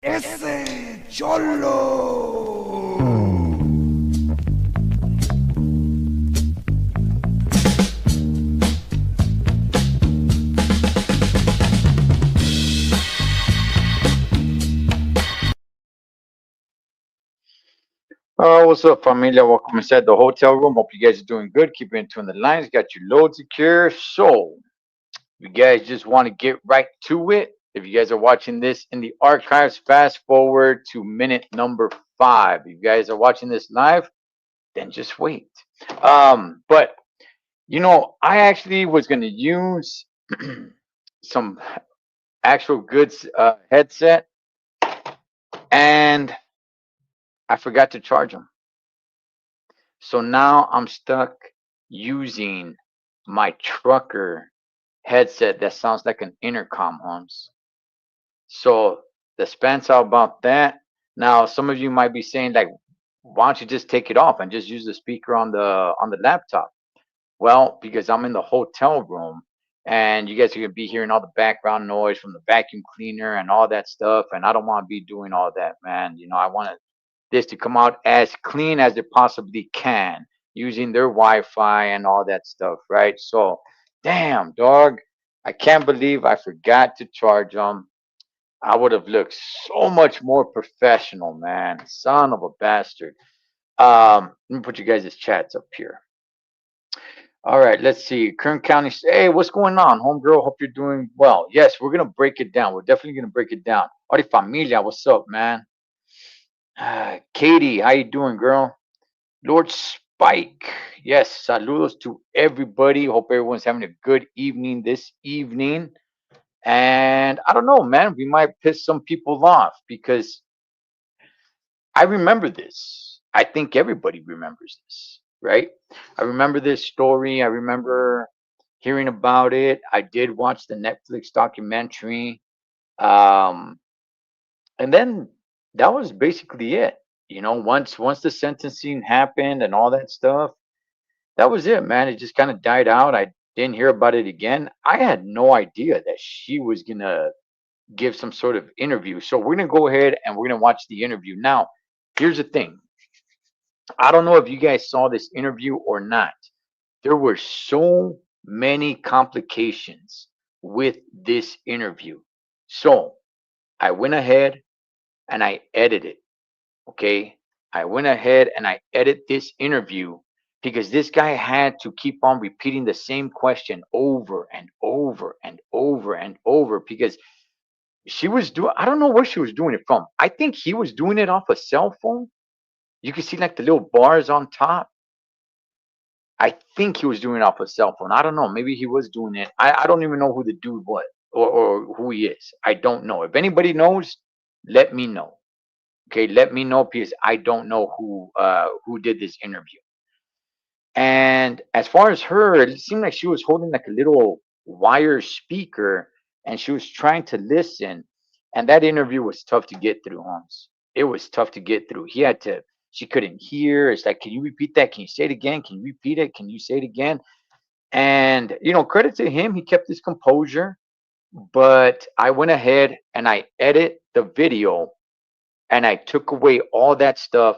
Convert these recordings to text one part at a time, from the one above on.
Ese Cholo. What's up, familia? Welcome inside the hotel room. Hope you guys are doing good. Keep it in the lines. Got your load secure. So, you guys just want to get right to it. If you guys are watching this in the archives, fast forward to minute number 5. If you guys are watching this live, then just wait. But I actually was gonna use some actual good headset, and I forgot to charge them. So now I'm stuck using my trucker headset that sounds like an intercom, Holmes. So the Spence out about that. Now some of you might be saying like, why don't you just take it off and just use the speaker on the laptop? Well, because I'm in the hotel room and you guys are gonna be hearing all the background noise from the vacuum cleaner and all that stuff, and I don't want to be doing all that, man. I want this to come out as clean as it possibly can using their Wi-Fi and all that stuff, right? So, damn, dog, I can't believe I forgot to charge them. I would have looked so much more professional, man. Son of a bastard. Let me put you guys' chats up here. All right, let's see. Kern County. Hey, what's going on, homegirl? Hope you're doing well. Yes, we're gonna break it down. We're definitely gonna break it down. Ori familia, what's up, man? Katie, how you doing, girl? Lord Spike. Yes, saludos to everybody. Hope everyone's having a good evening this evening. And I don't know, man. We might piss some people off because I remember this. I think everybody remembers this, right? I remember this story. I remember hearing about it. I did watch the Netflix documentary. Um, and then that was basically it. Once the sentencing happened and all that stuff, that was it, man. It just kind of died out. I didn't hear about it again. I had no idea that she was gonna give some sort of interview. So we're gonna go ahead and we're gonna watch the interview. Now, here's the thing. I don't know if you guys saw this interview or not. There were so many complications with this interview. So I went ahead and I edited. Okay. I went ahead and I edit this interview because this guy had to keep on repeating the same question over and over and over and over because she was doing, I don't know where she was doing it from. I think he was doing it off a cell phone. You can see like the little bars on top. I think he was doing it off a cell phone. I don't know. Maybe he was doing it. I don't even know who the dude was or who he is. I don't know. If anybody knows, let me know. Okay, let me know because I don't know who did this interview. And as far as her, it seemed like she was holding like a little wire speaker and she was trying to listen. And that interview was tough to get through, Holmes. It was tough to get through. She couldn't hear. It's like, can you repeat that? Can you say it again? Can you repeat it? Can you say it again? And, credit to him, he kept his composure. But I went ahead and I edit the video and I took away all that stuff.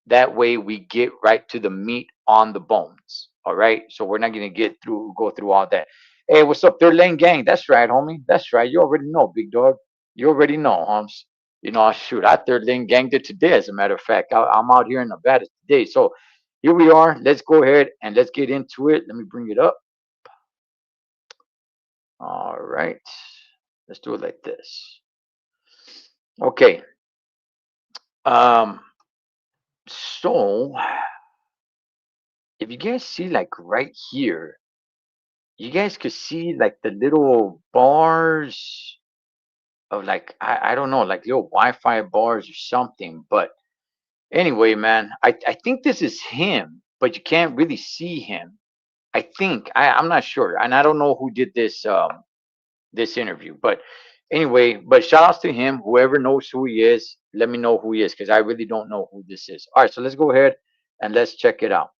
That way we get right to the meat on the bones. All right. So we're not gonna go through all that. Hey, what's up, Third Lane Gang? That's right, homie. That's right. You already know, big dog. You already know, Holmes. Shoot, I Third Lane Ganged it today, as a matter of fact. I'm out here in Nevada today. So here we are. Let's go ahead and let's get into it. Let me bring it up. All right. Let's do it like this. Okay. Um, so if you guys see like right here, you guys could see like the little bars of like I don't know, like little Wi-Fi bars or something. But anyway, man, I think this is him, but you can't really see him. I think I'm not sure, and I don't know who did this interview, but anyway, but shout outs to him. Whoever knows who he is, let me know who he is because I really don't know who this is. All right, so let's go ahead and let's check it out.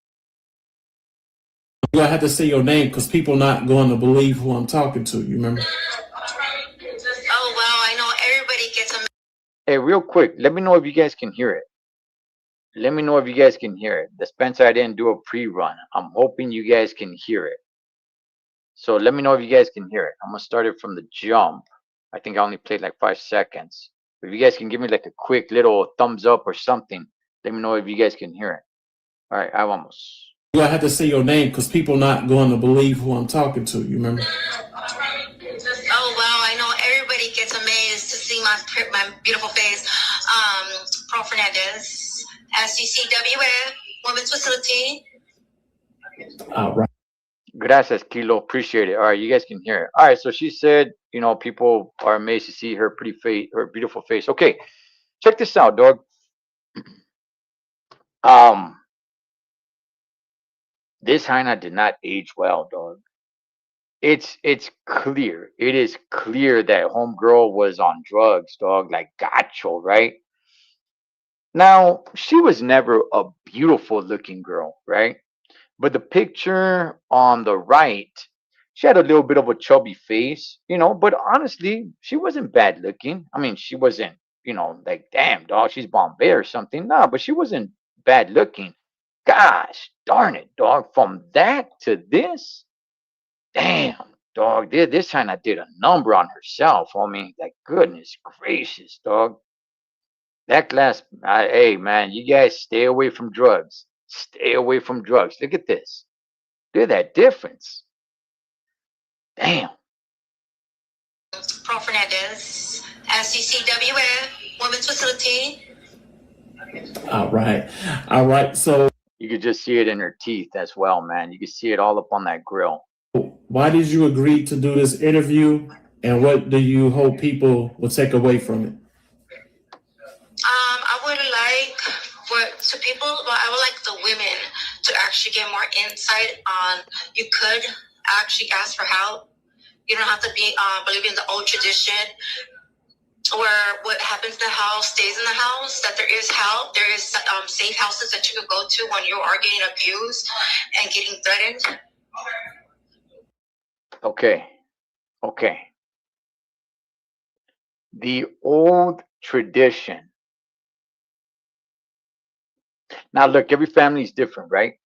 You have to say your name because people not going to believe who I'm talking to. You remember? Oh, well, I know everybody gets a Hey, real quick, let me know if you guys can hear it. Let me know if you guys can hear it. The Spencer, I didn't do a pre-run. I'm hoping you guys can hear it. So let me know if you guys can hear it. I'm gonna start it from the jump. I think I only played like 5 seconds. If you guys can give me like a quick little thumbs up or something, let me know if you guys can hear it. All right, I vamos. You're gonna have to say your name because people not going to believe who I'm talking to. You remember? Oh wow! I know everybody gets amazed to see my beautiful face. Pro Fernandez, SCCWA Women's Facility. All right. Gracias, Kilo. Appreciate it. All right, you guys can hear it. All right, so she said, people are amazed to see her pretty face, her beautiful face. Okay, check this out, dog. This hyena did not age well, dog. It's clear. It is clear that homegirl was on drugs, dog, like gacho, right? Now, she was never a beautiful looking girl, right? But the picture on the right, she had a little bit of a chubby face, but honestly, she wasn't bad looking. I mean, she wasn't, like, damn, dog, she's Bombay or something. Nah, but she wasn't bad looking. Gosh darn it, dog. From that to this, damn, dog, this China did a number on herself. I mean, like, goodness gracious, dog. That glass, hey, man, you guys stay away from drugs. Stay away from drugs. Look at this. Look at that difference. Damn. Pro Fernandez, SCCWA Women's Facility. All right. All right. So You could just see it in her teeth as well, man. You could see it all up on that grill. why did you agree to do this interview, and what do you hope people will take away from it? I would like I would like the women to actually get more insight on. You could actually ask for help. You don't have to be believe in the old tradition where what happens in the house stays in the house, that there is help. There is safe houses that you could go to when you are getting abused and getting threatened. Okay. The old tradition. Now, look, every family is different, right?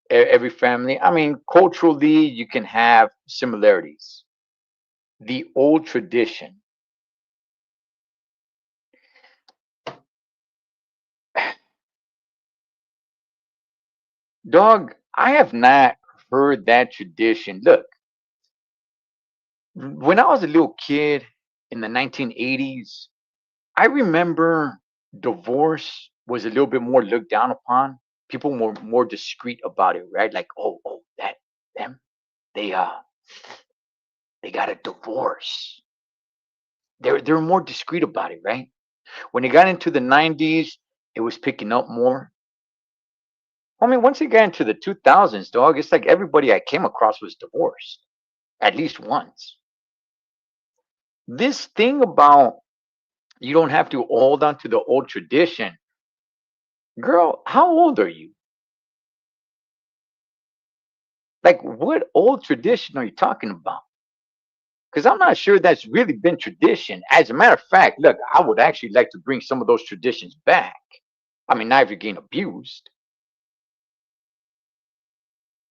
Every family, I mean, culturally, you can have similarities. The old tradition. Dog, I have not heard that tradition. Look, when I was a little kid in the 1980s, I remember divorce was a little bit more looked down upon. People were more discreet about it, right? Like, oh, that them, they got a divorce. They're more discreet about it, right? When it got into the 90s, it was picking up more. I mean, once it got into the 2000s, dog, it's like everybody I came across was divorced at least once. This thing about you don't have to hold on to the old tradition. Girl, how old are you? Like, what old tradition are you talking about? Because I'm not sure that's really been tradition. As a matter of fact, look, I would actually like to bring some of those traditions back. I mean, not if you're getting abused.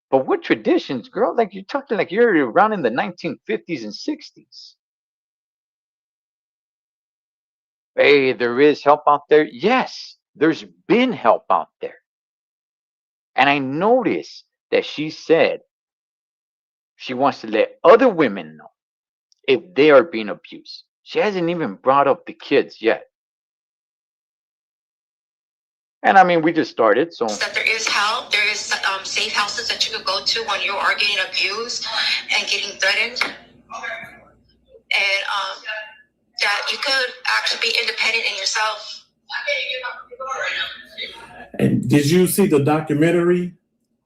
But what traditions, girl? Like, you're talking like you're around in the 1950s and 60s. Hey, there is help out there. Yes, there's been help out there. And I noticed that she said she wants to let other women know if they are being abused. She hasn't even brought up the kids yet. And I mean, we just started, so. That there is help. There is safe houses that you could go to when you are getting abused and getting threatened. And that you could actually be independent in yourself. And did you see the documentary?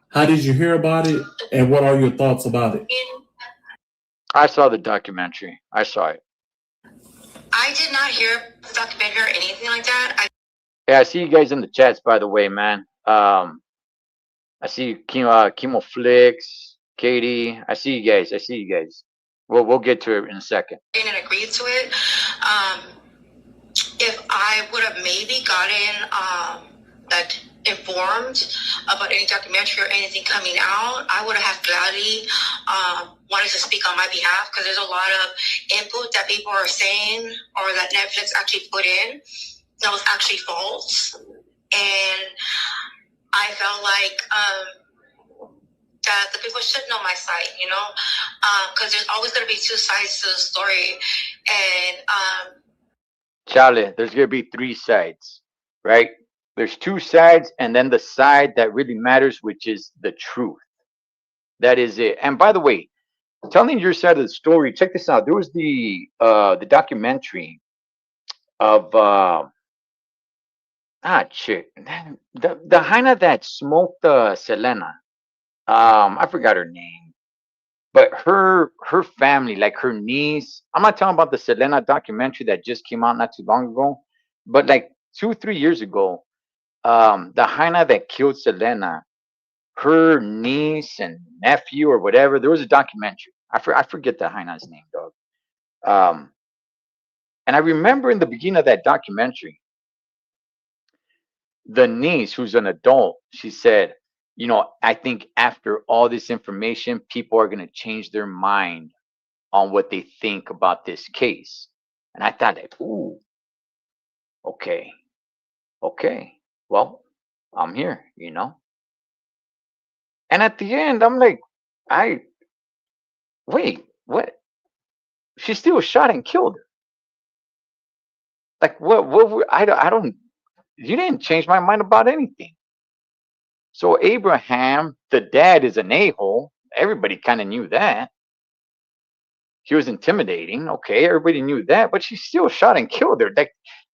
How did you hear about it? And what are your thoughts about it? I saw the documentary. I saw it. I did not hear the documentary or anything like that. Yeah, I see you guys in the chats, by the way, man. I see Chemo Flix, Katie. I see you guys. We'll get to it in a second. I didn't agree to it. if I would have maybe gotten like informed about any documentary or anything coming out, I would have gladly wanted to speak on my behalf, because there's a lot of input that people are saying or that Netflix actually put in that was actually false. And I felt like that the people should know my side, you know, because there's always going to be two sides to the story. And Charlie, there's going to be three sides, right? There's two sides, and then the side that really matters, which is the truth. That is it. And by the way, telling your side of the story, check this out. There was the documentary of chick, the hyena that smoked Selena. I forgot her name, but her family, like her niece. I'm not talking about the Selena documentary that just came out not too long ago, but like 2-3 years ago. The hyena that killed Selena, her niece and nephew or whatever. There was a documentary. I forget the hyena's name, dog. And I remember in the beginning of that documentary, the niece, who's an adult, she said, you know, I think after all this information, people are going to change their mind on what they think about this case. And I thought, like, ooh, okay, well, I'm here, you know. And at the end, I'm like, wait, what? She still shot and killed her. Like, I don't, you didn't change my mind about anything. So Abraham, the dad, is an a-hole. Everybody kind of knew that. He was intimidating. Okay, everybody knew that, but she still shot and killed her. Like,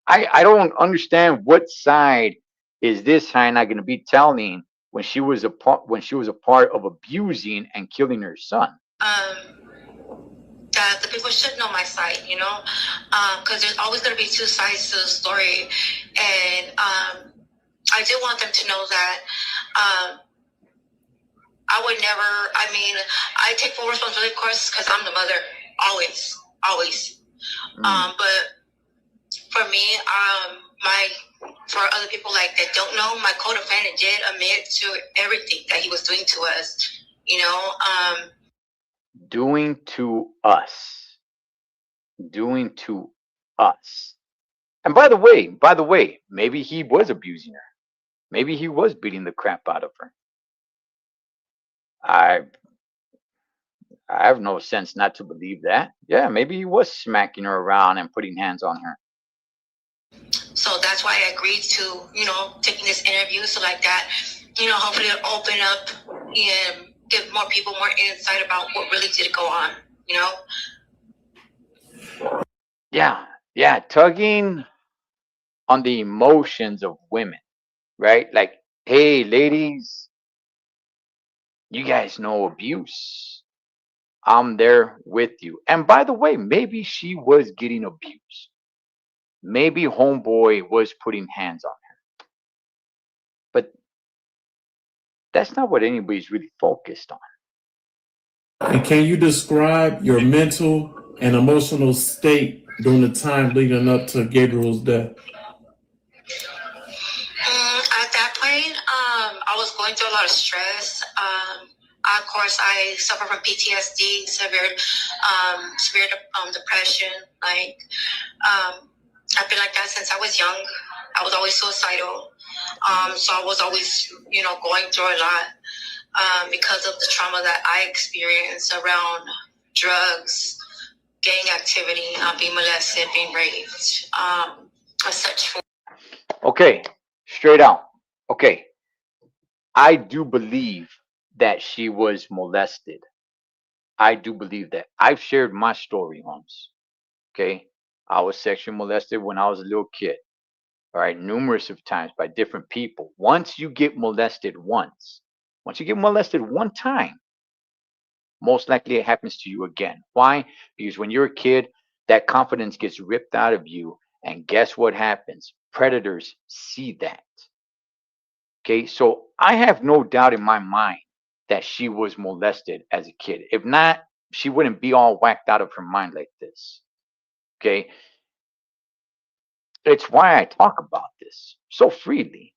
I don't understand what side is this hyena going to be telling when she was a part of abusing and killing her son. That the people should know my side, you know, because there's always going to be two sides to the story. And I do want them to know that I would never, I mean, I take full responsibility, of course, because I'm the mother, always. But for me, for other people like that don't know, my co-defendant did admit to everything that he was doing to us, you know. Doing to us. And by the way, maybe he was abusing her. Maybe he was beating the crap out of her. I have no sense not to believe that. Yeah, maybe he was smacking her around and putting hands on her. So that's why I agreed to, you know, taking this interview. So like that, you know, hopefully it'll open up and give more people more insight about what really did go on, you know? Yeah, tugging on the emotions of women, right? Like, hey, ladies, you guys know abuse. I'm there with you. And by the way, maybe she was getting abused. Maybe homeboy was putting hands on her. But that's not what anybody's really focused on. And can you describe your mental and emotional state during the time leading up to Gabriel's death? At that point, I was going through a lot of stress. Of course, I suffer from PTSD, severe depression. Like, I've been like that since I was young. I was always suicidal. So I was always, you know, going through a lot because of the trauma that I experienced around drugs, gang activity, being molested, being raped, as such. Okay, straight out. Okay, I do believe that she was molested. I do believe that. I've shared my story, Holmes. Okay, I was sexually molested when I was a little kid. All right, numerous of times by different people. Once you get molested one time, most likely it happens to you again. Why? Because when you're a kid, that confidence gets ripped out of you. And guess what happens? Predators see that. Okay, so I have no doubt in my mind that she was molested as a kid. If not, she wouldn't be all whacked out of her mind like this. Okay. It's why I talk about this so freely,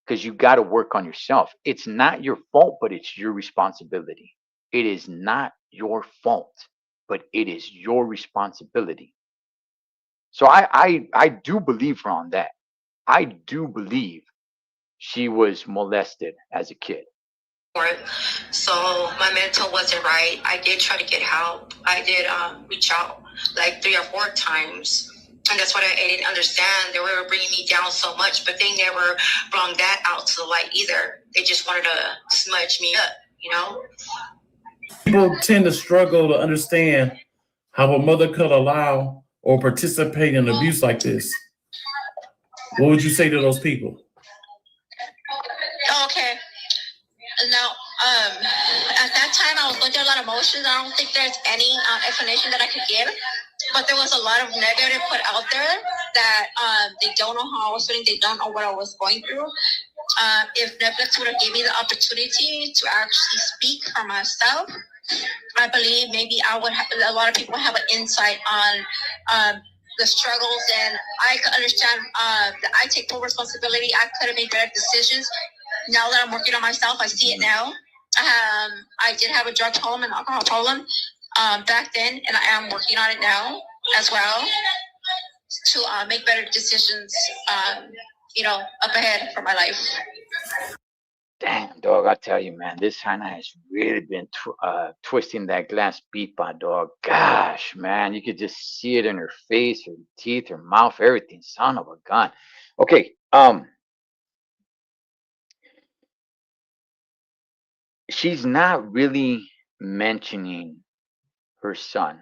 because you got to work on yourself. It's not your fault, but it's your responsibility. It is not your fault, but it is your responsibility. So I do believe her on that. I do believe she was molested as a kid. So my mental wasn't right. I did try to get help. I did reach out like 3 or 4 times. And that's what I didn't understand. They were bringing me down so much, but they never brought that out to the light either. They just wanted to smudge me up, you know? People tend to struggle to understand how a mother could allow or participate in abuse like this. What would you say to those people? Okay. Now, at that time, I was going through a lot of emotions. I don't think there's any explanation that I could give, but there was a lot of negative put out there that they don't know how I was feeling. They don't know what I was going through. If Netflix would have given me the opportunity to actually speak for myself, I believe maybe I would have, a lot of people have an insight on the struggles, and I could understand that I take full responsibility. I could have made better decisions. Now that I'm working on myself, I see it now. I did have a drug problem and alcohol problem back then, and I am working on it now as well to make better decisions, up ahead for my life. Damn, dog, I tell you, man, this Hannah has really been twisting that glass beeper, dog. Gosh, man, you could just see it in her face, her teeth, her mouth, everything. Son of a gun. Okay, she's not really mentioning her son,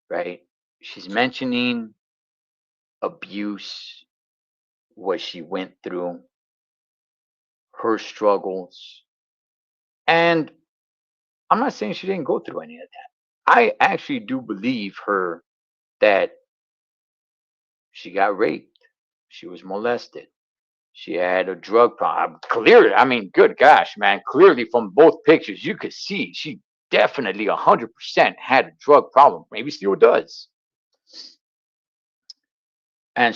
right? She's mentioning abuse, what she went through, her struggles. And I'm not saying she didn't go through any of that. I actually do believe her that she got raped, she was molested, she had a drug problem. Clearly, I mean, good gosh, man, clearly from both pictures, you could see she definitely 100% had a drug problem. Maybe still does. And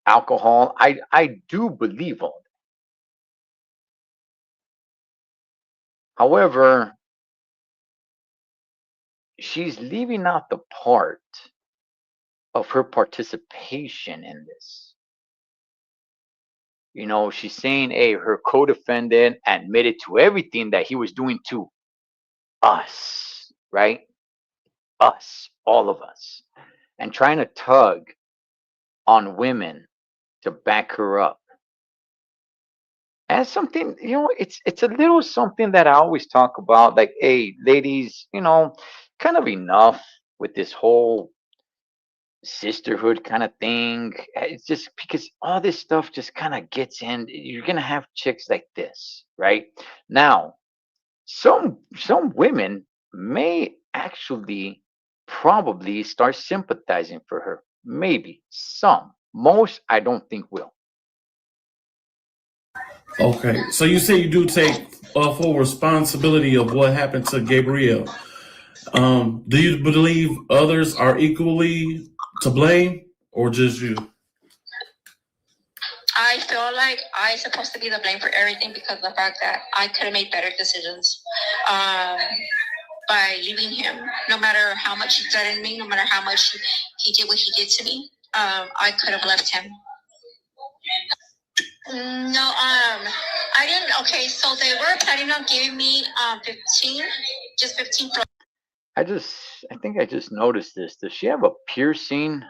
alcohol, I do believe all that. However, she's leaving out the part of her participation in this. You know, she's saying, hey, her co-defendant admitted to everything that he was doing to us, right? Us, all of us, and trying to tug on women to back her up. And something, you know, it's a little something that I always talk about, like, hey, ladies, you know, kind of enough with this whole sisterhood kind of thing. It's just because all this stuff just kind of gets in. You're gonna have chicks like this, right? Now, some women may actually probably start sympathizing for her. Maybe some. Most I don't think will. Okay, so you say you do take full responsibility of what happened to Gabrielle. Do you believe others are equally to blame, or just you? I feel like I'm supposed to be the blame for everything because of the fact that I could have made better decisions by leaving him. No matter how much he threatened me, no matter how much he did what he did to me, I could have left him. No, I didn't. Okay, so they were planning on giving me 15, just 15. I think I just noticed this. Does she have a piercing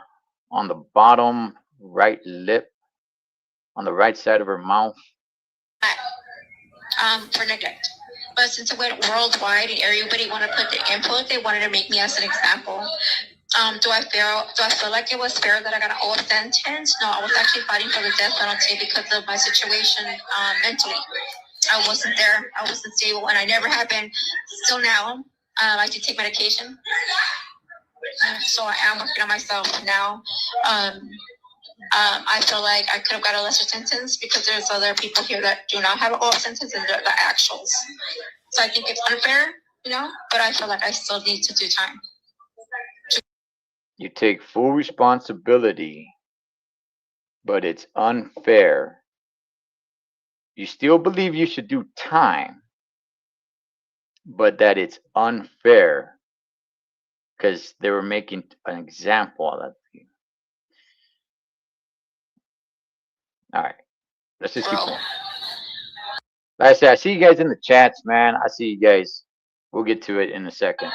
on the bottom right lip, on the right side of her mouth? For neglect. But since it went worldwide and everybody wanted to put the input, they wanted to make me as an example. Do I feel like it was fair that I got an old sentence? No, I was actually fighting for the death penalty because of my situation mentally. I wasn't there. I wasn't stable, and I never have been. Still now, I do take medication, so I am working on myself now. I feel like I could have got a lesser sentence because there's other people here that do not have an old sentence and they're the actuals. So I think it's unfair, but I feel like I still need to do time. you take full responsibility, but it's unfair. You still believe you should do time, but that it's unfair because they were making an example of you. All right, let's just keep Bro. going. Like I said, I see you guys in the chats, man. I see you guys. We'll get to it in a second.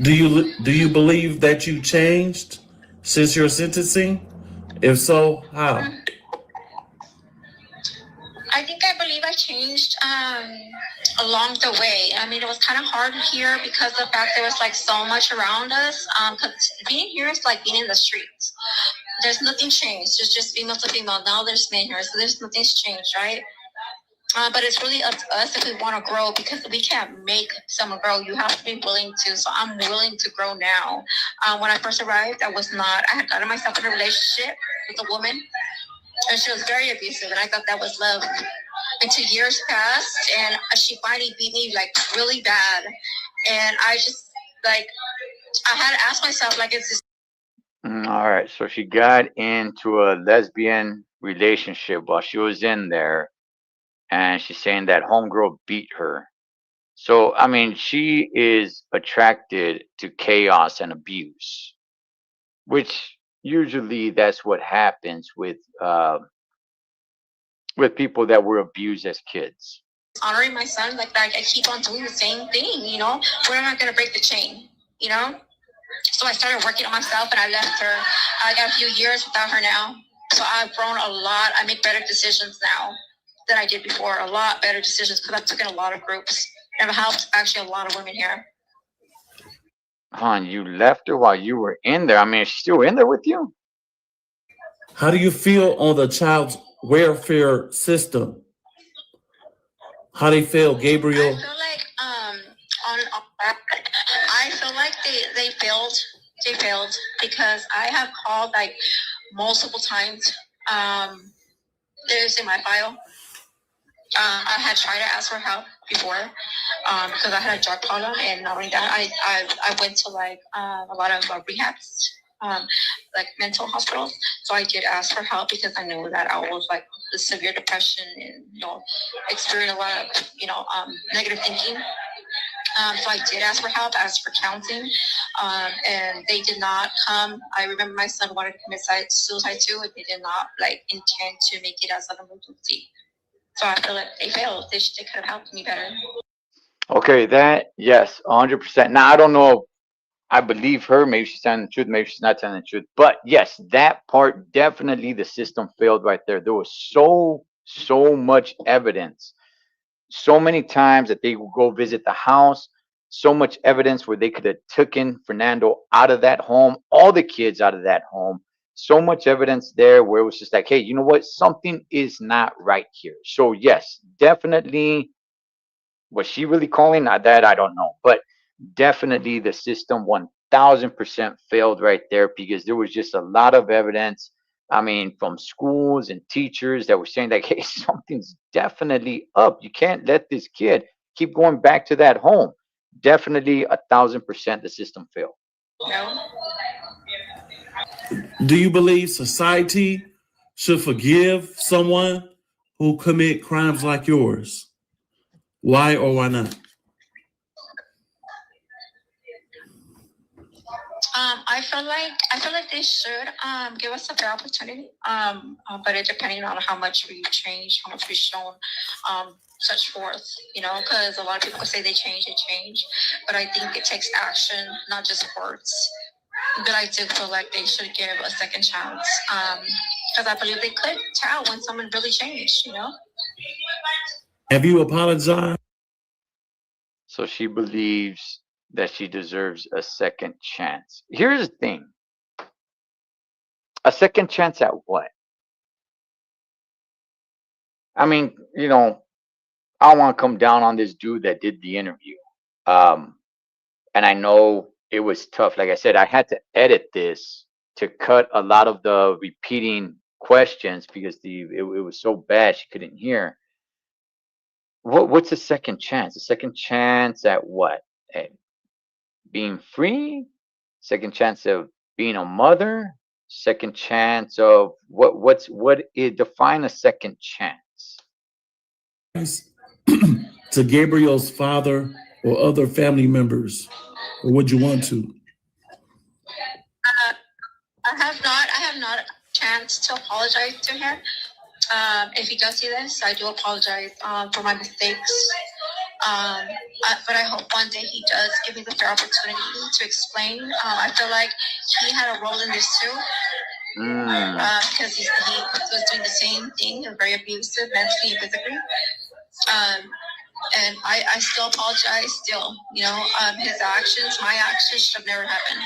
Do you believe that you changed since your sentencing? If so, how? I think I believe I changed along the way. I mean, it was kind of hard here because of the fact there was like so much around us. Because being here is like being in the streets. There's nothing changed. There's just female to female. Now there's men here, so there's nothing's changed, right? But it's really up to us if we want to grow, because we can't make someone grow. You have to be willing to. So I'm willing to grow now. When I first arrived, I was not. I had gotten myself in a relationship with a woman, and she was very abusive, and I thought that was love. And 2 years passed, and she finally beat me like really bad. And I just like, I had to ask myself, like, is this All right, so she got into a lesbian relationship while she was in there, and she's saying that homegirl beat her. So, I mean, she is attracted to chaos and abuse, which usually that's what happens with people that were abused as kids. honoring my son? Like I keep on doing the same thing, you know? We're not going to break the chain, you know? So I started working on myself, and I left her. I got a few years without her now. So I've grown a lot. I make better decisions now than I did before. A lot better decisions, because I took in a lot of groups. And I've helped actually a lot of women here. Hon, you left her while you were in there. I mean, is she still in there with you? How do you feel on the child's welfare system? How they feel, I Gabriel? feel like on that, I feel like they failed. They failed because I have called like multiple times. There's in my file. I had tried to ask for help before because I had a drug problem, and not only that, I went to like a lot of rehabs, like mental hospitals. So I did ask for help because I knew that I was like the severe depression and experiencing a lot of negative thinking. So I did ask for help, asked for counseling, and they did not come. I remember my son wanted to commit suicide too, and they did not like intend to make it as an emergency. So I feel like they failed. They could have helped me better. Okay, that, yes, 100%. Now, I don't know if I believe her. Maybe she's telling the truth. Maybe she's not telling the truth. But yes, that part, definitely the system failed right there. There was so much evidence. So many times that they would go visit the house. So much evidence where they could have taken Fernando out of that home, all the kids out of that home. So much evidence there where it was just like, hey, you know what? Something is not right here. So yes, definitely. Was she really calling? That I don't know. But definitely the system 1000% failed right there, because there was just a lot of evidence. I mean, from schools and teachers that were saying like, hey, something's definitely up. You can't let this kid keep going back to that home. Definitely 1000% the system failed. No. Do you believe society should forgive someone who commit crimes like yours? Why or why not? I feel like they should give us a fair opportunity. But it depending on how much we change, how much we've shown, such forth. Because a lot of people say they change, but I think it takes action, not just words. But I do feel like they should give a second chance. Because I believe they could tell when someone really changed. Have you apologized? So she believes that she deserves a second chance. Here's the thing. A second chance at what? I mean, I don't want to come down on this dude that did the interview. And I know it was tough. Like I said, I had to edit this to cut a lot of the repeating questions because it was so bad she couldn't hear. What's a second chance? A second chance at what? At being free? Second chance of being a mother, second chance of what it define a second chance? To Gabriel's father or other family members, or would you want to? I have not a chance to apologize to him. If he does see this, I do apologize for my mistakes. But I hope one day he does give me the fair opportunity to explain. I feel like he had a role in this too. Because he was doing the same thing, he was very abusive mentally and physically. And I still apologize still, you know, his actions, my actions should have never happened.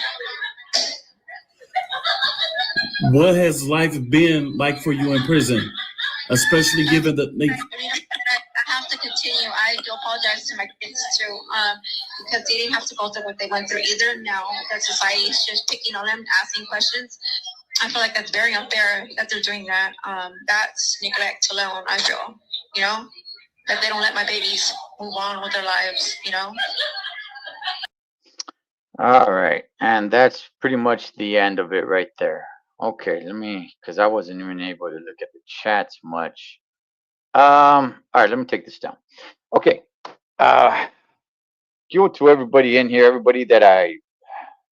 What has life been like for you in prison, especially given the I have to continue. I do apologize to my kids too, because they didn't have to go through what they went through either. Now that society is just picking on them, asking questions. I feel like that's very unfair that they're doing that. That's neglect alone, I feel, you know, that they don't let my babies move on with their lives, you know. All right, and that's pretty much the end of it right there. Okay, because I wasn't even able to look at the chats much. All right, let me take this down. Okay, you to everybody in here, everybody that I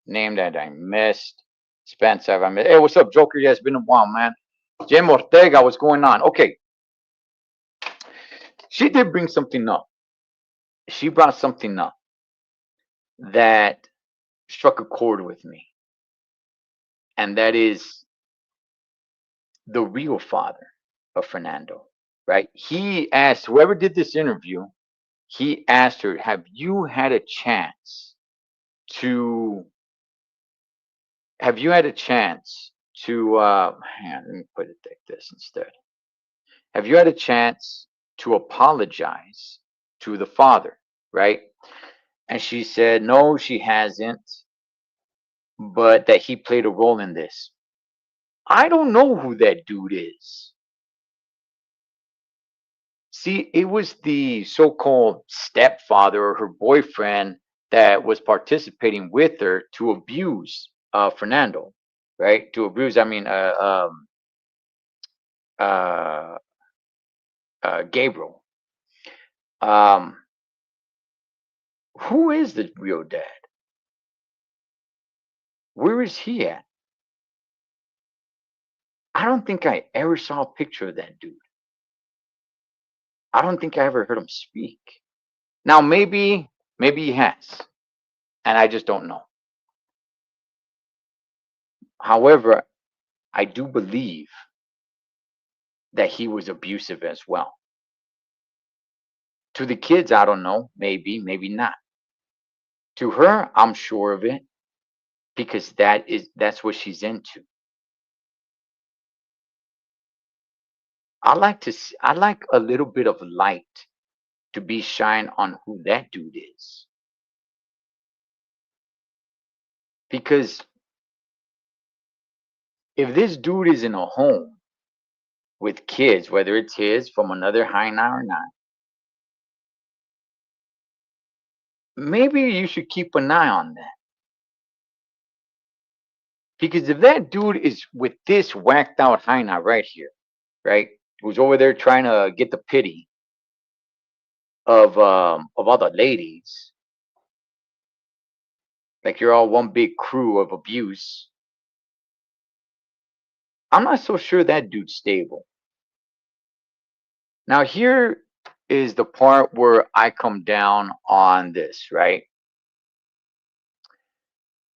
named that I missed. Spencer, I missed. Hey, what's up, Joker? Yeah, it's been a while, man. Jim Ortega, what's going on? Okay, she did bring something up. She brought something up that struck a chord with me, and that is the real father of Fernando, right? He asked whoever did this interview, he asked her, have you had a chance to hang on, let me put it like this instead. Have you had a chance to apologize to the father, right? And she said no, she hasn't, but that he played a role in this. I don't know who that dude is. See, it was the so-called stepfather or her boyfriend that was participating with her to abuse Fernando, right? To abuse, I mean, uh, Gabriel. Who is the real dad? Where is he at? I don't think I ever saw a picture of that dude. I don't think I ever heard him speak. Now, maybe he has, and I just don't know. However, I do believe that he was abusive as well. To the kids, I don't know. Maybe not. To her, I'm sure of it because that's what she's into. I like a little bit of light to be shine on who that dude is. Because if this dude is in a home with kids, whether it's his from another hyena or not, maybe you should keep an eye on that. Because if that dude is with this whacked out hyena right here, right, who's over there trying to get the pity of other ladies, like you're all one big crew of abuse, I'm not so sure that dude's stable. Now here is the part where I come down on this, right?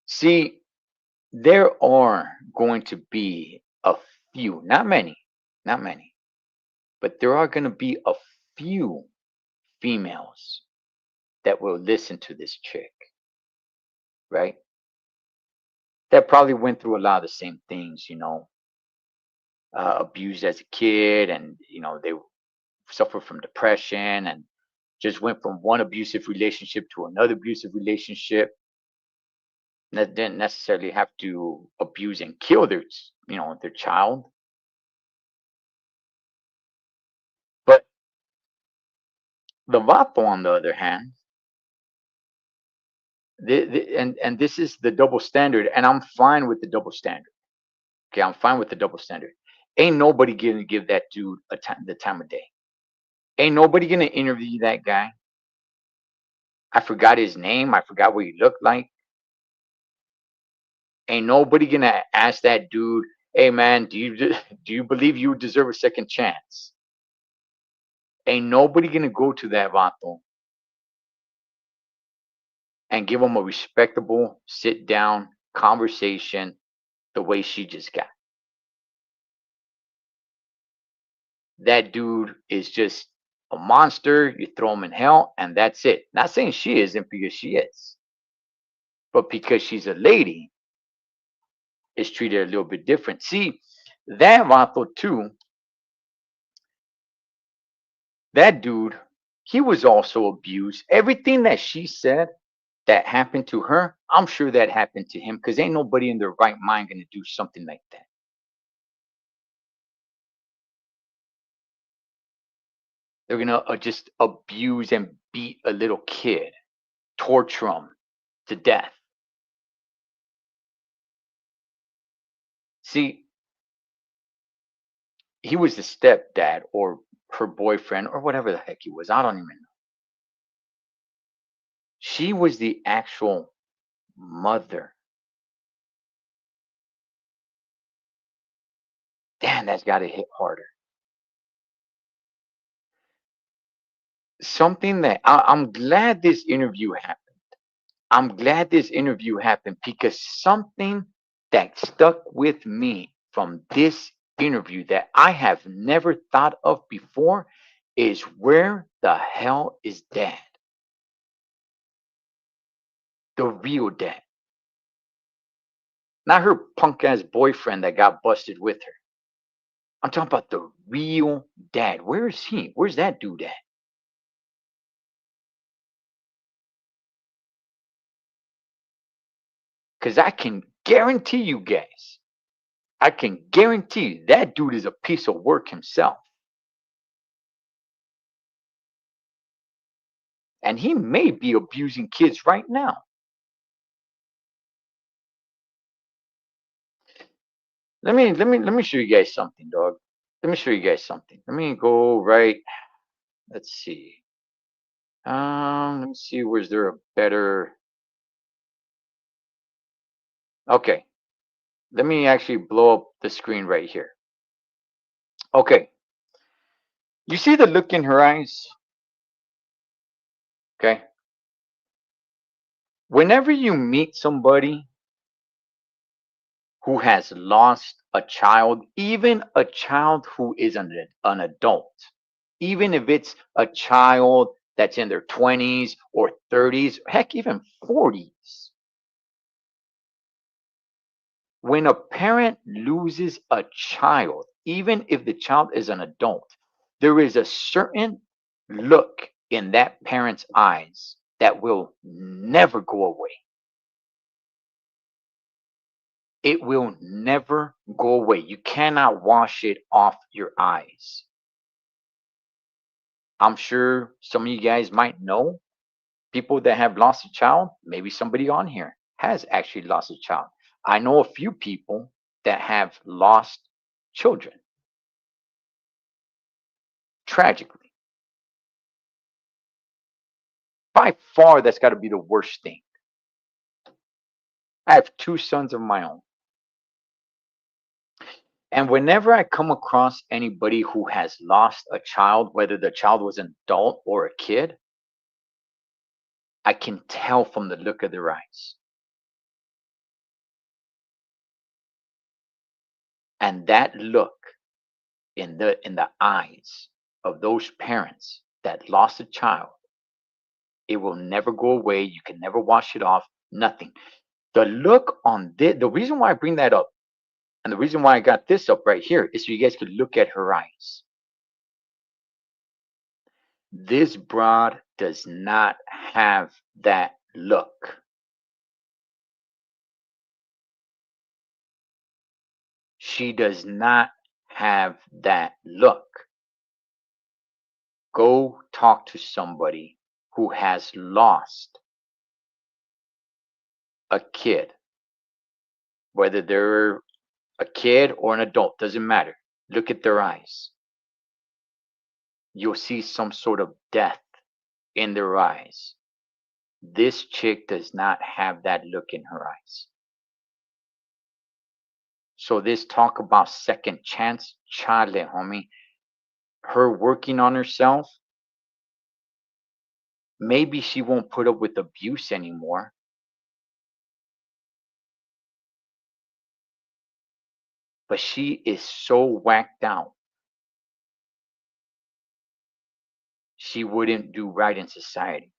See, there are going to be a few, not many, but there are going to be a few females that will listen to this chick, right? That probably went through a lot of the same things, abused as a kid, and they suffer from depression and just went from one abusive relationship to another abusive relationship. That didn't necessarily have to abuse and kill their child. But the Vato, on the other hand, And this is the double standard, and I'm fine with the double standard. Okay, I'm fine with the double standard. Ain't nobody gonna give that dude the time of day. Ain't nobody gonna interview that guy. I forgot his name. I forgot what he looked like. Ain't nobody gonna ask that dude, "Hey man, do you believe you deserve a second chance?" Ain't nobody gonna go to that vato and give him a respectable sit down conversation the way she just got. That dude is just a monster. You throw him in hell, and that's it. Not saying she isn't, because she is, but because she's a lady, is treated a little bit different. See, that vato too, that dude, he was also abused. Everything that she said that happened to her, I'm sure that happened to him, because ain't nobody in their right mind gonna do something like that. They're gonna just abuse and beat a little kid, torture him to death. See, he was the stepdad or her boyfriend or whatever the heck he was. I don't even know. She was the actual mother. Damn, that's got to hit harder. Something that I'm glad this interview happened. I'm glad this interview happened, because something that stuck with me from this interview that I have never thought of before is, where the hell is dad? The real dad. Not her punk ass boyfriend that got busted with her. I'm talking about the real dad. Where is he? Where's that dude at? Because I can guarantee you guys, I can guarantee you that dude is a piece of work himself. And he may be abusing kids right now. Let me show you guys something, dog. Let me show you guys something. Let me go right. Let's see. Let me see. Where's there a better? Okay. Let me actually blow up the screen right here. Okay. You see the look in her eyes? Okay. Whenever you meet somebody who has lost a child, even a child who is an adult, even if it's a child that's in their 20s or 30s, heck, even 40s, when a parent loses a child, even if the child is an adult, there is a certain look in that parent's eyes that will never go away. It will never go away. You cannot wash it off your eyes. I'm sure some of you guys might know people that have lost a child. Maybe somebody on here has actually lost a child. I know a few people that have lost children. Tragically. By far, that's got to be the worst thing. I have 2 sons of my own. And whenever I come across anybody who has lost a child, whether the child was an adult or a kid, I can tell from the look of their eyes. And that look in the eyes of those parents that lost a child, it will never go away. You can never wash it off. Nothing. The look on the reason why I bring that up, and the reason why I got this up right here, is so you guys could look at her eyes. This broad does not have that look. She does not have that look. Go talk to somebody who has lost a kid, whether they're a kid or an adult, doesn't matter. Look at their eyes. You'll see some sort of death in their eyes. This chick does not have that look in her eyes. So this talk about second chance, chale, homie, her working on herself, maybe she won't put up with abuse anymore. But she is so whacked out, she wouldn't do right in society.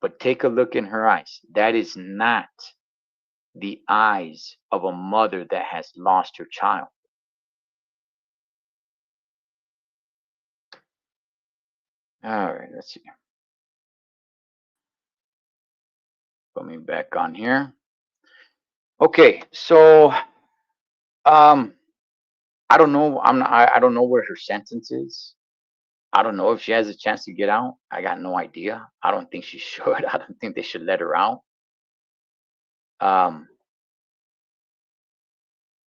But take a look in her eyes. That is not the eyes of a mother that has lost her child. All right, let's see. Put me back on here. Okay, so I don't know. I don't know where her sentence is. I don't know if she has a chance to get out. I got no idea. I don't think she should. I don't think they should let her out.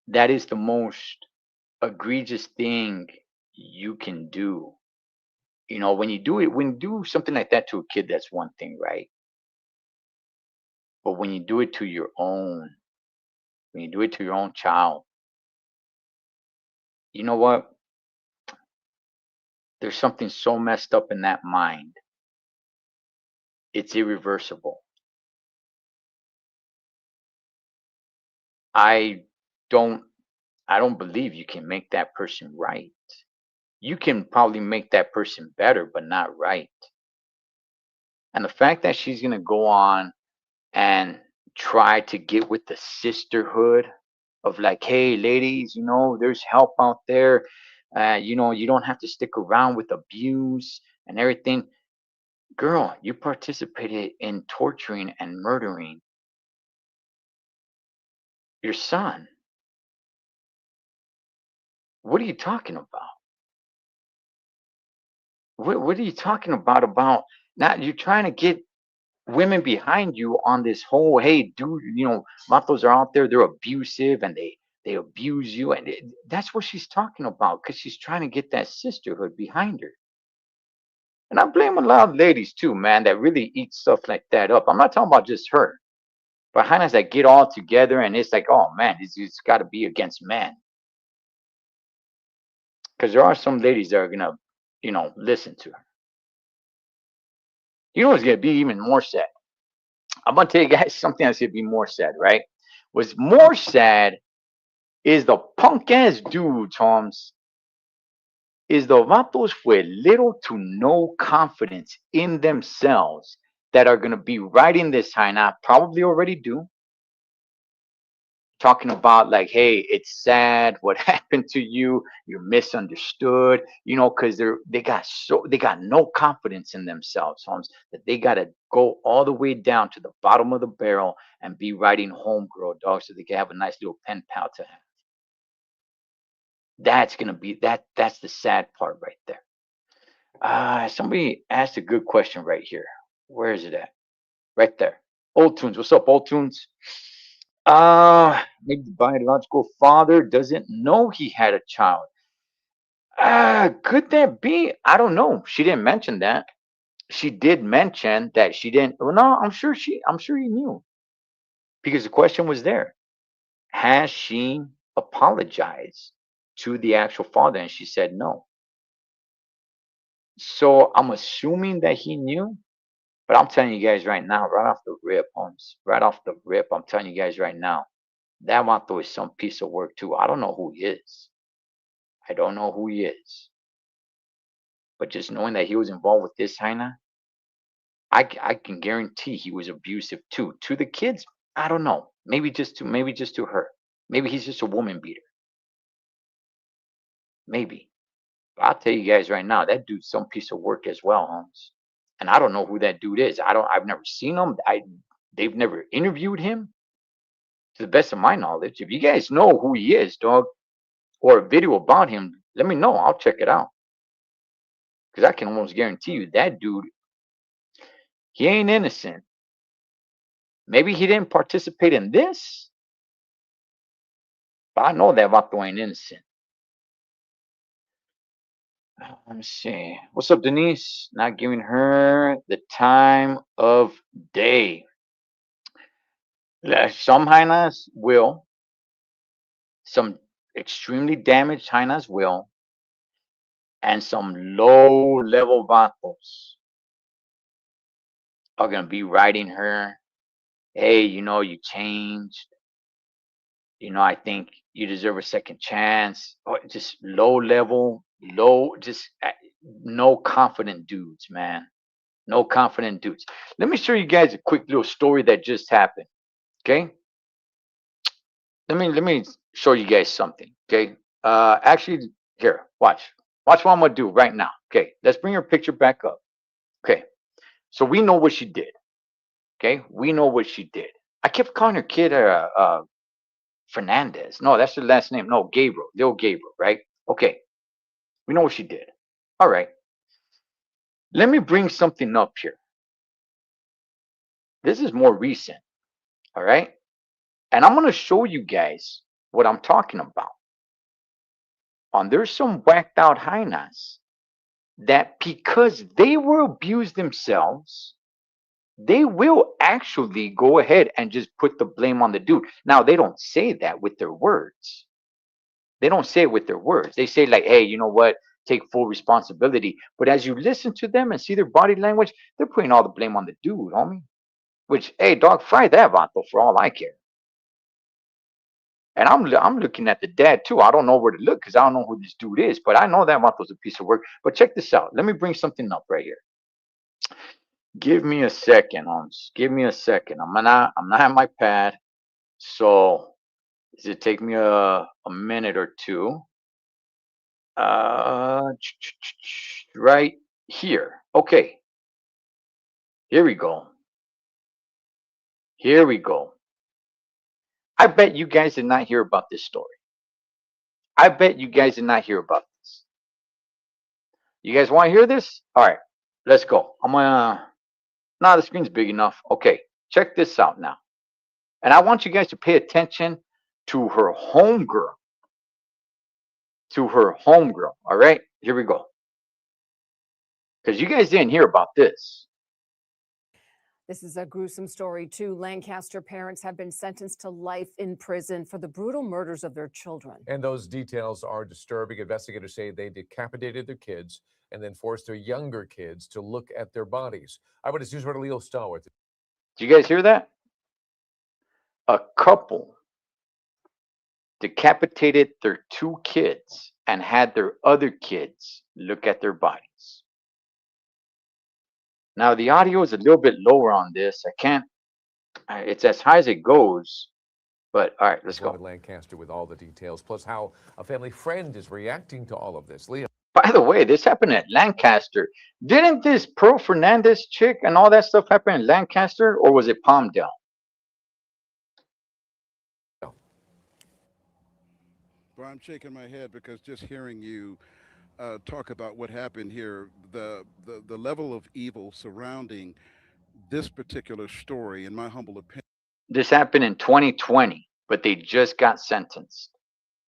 That is the most egregious thing you can do. You know, when you do something like that to a kid, that's one thing, right? But when you do it to your own, when you do it to your own child, you know what? There's something so messed up in that mind. It's irreversible. I don't believe you can make that person right. You can probably make that person better, but not right. And the fact that she's going to go on and try to get with the sisterhood of like, hey, ladies, you know, there's help out there. You know, you don't have to stick around with abuse and everything. Girl, you participated in torturing and murdering your son. What are you talking about? What are you talking about? About now you're trying to get women behind you on this whole, hey, dude, you know, matos are out there, they're abusive and they abuse you. And that's what she's talking about because she's trying to get that sisterhood behind her. And I blame a lot of ladies too, man, that really eat stuff like that up. I'm not talking about just her, but hyenas that get all together and it's like, oh man, it's got to be against men. Because there are some ladies that are going to, you know, listen to her. You know what's going to be even more sad? I'm going to tell you guys something that's going to be more sad, right? What's more sad is the punk ass dudes, Holmes, is the vatos with little to no confidence in themselves that are going to be writing this hyena, probably already do, talking about like, hey, it's sad what happened to you, you're misunderstood, you know, because they got no confidence in themselves, Holmes, that they got to go all the way down to the bottom of the barrel and be writing homegirl, dog, so they can have a nice little pen pal to have. That's gonna be that's the sad part right there. Somebody asked a good question right here. Where is it at? Right there. Old Tunes. What's up, Old Tunes? Maybe the biological father doesn't know he had a child. Could that be? I don't know. She didn't mention that. She did mention that she didn't. Well, no, I'm sure he knew. Because the question was there. Has she apologized to the actual father? And she said no. So I'm assuming that he knew. But I'm telling you guys right now, right off the rip, Holmes, right off the rip, I'm telling you guys right now, that vato is some piece of work too. I don't know who he is. I don't know who he is. But just knowing that he was involved with this hyena, I can guarantee he was abusive too. To the kids, I don't know. Maybe just to her. Maybe he's just a woman beater. Maybe. But I'll tell you guys right now, that dude's some piece of work as well, Holmes. And I don't know who that dude is. I've never seen him. They've never interviewed him. To the best of my knowledge. If you guys know who he is, dog, or a video about him, let me know. I'll check it out. Because I can almost guarantee you that dude, he ain't innocent. Maybe he didn't participate in this, but I know that Vato ain't innocent. Let me see. What's up, Denise? Not giving her the time of day. Some hyenas will. Some extremely damaged hyenas will. And some low-level vatos are going to be writing her, hey, you changed. I think you deserve a second chance. Or just just no confident dudes, man. No confident dudes. Let me show you guys a quick little story that just happened. Okay. Let me show you guys something. Okay. Actually, here, watch. Watch what I'm gonna do right now. Okay. Let's bring her picture back up. Okay. So we know what she did. Okay. We know what she did. I kept calling her kid Fernandez. No, that's her last name. No, Gabriel. Little Gabriel, right? Okay. We know what she did. All right. Let me bring something up here. This is more recent. All right. And I'm going to show you guys what I'm talking about. There's some whacked out hyenas that because they were abused themselves, they will actually go ahead and just put the blame on the dude. Now, they don't say that with their words. They don't say it with their words. They say like, hey, you know what? Take full responsibility. But as you listen to them and see their body language, they're putting all the blame on the dude, homie. Which, hey, dog, fry that vato for all I care. And I'm looking at the dad too. I don't know where to look because I don't know who this dude is. But I know that vato's a piece of work. But check this out. Let me bring something up right here. Give me a second, homes. Give me a second. I'm not at my pad. So does it take me a minute or two? Right here. Okay. Here we go. Here we go. I bet you guys did not hear about this story. I bet you guys did not hear about this. You guys want to hear this? All right, let's go. Nah, the screen's big enough. Okay, check this out now. And I want you guys to pay attention to her homegirl. All right, here we go. Because you guys didn't hear about this. This is a gruesome story, too. Lancaster parents have been sentenced to life in prison for the brutal murders of their children. And those details are disturbing. Investigators say they decapitated their kids and then forced their younger kids to look at their bodies. Eyewitness News reporter Leo Stallworth. Do you guys hear that? A couple decapitated their 2 kids and had their other kids look at their bodies. Now, the audio is a little bit lower on this. It's as high as it goes. But all right, let's go. Lancaster with all the details, plus how a family friend is reacting to all of this. Leo. By the way, this happened at Lancaster. Didn't this Pearl Fernandez chick and all that stuff happen in Lancaster, or was it Palmdale? Well, I'm shaking my head because just hearing you talk about what happened here, the level of evil surrounding this particular story, in my humble opinion, This happened in 2020, but they just got sentenced.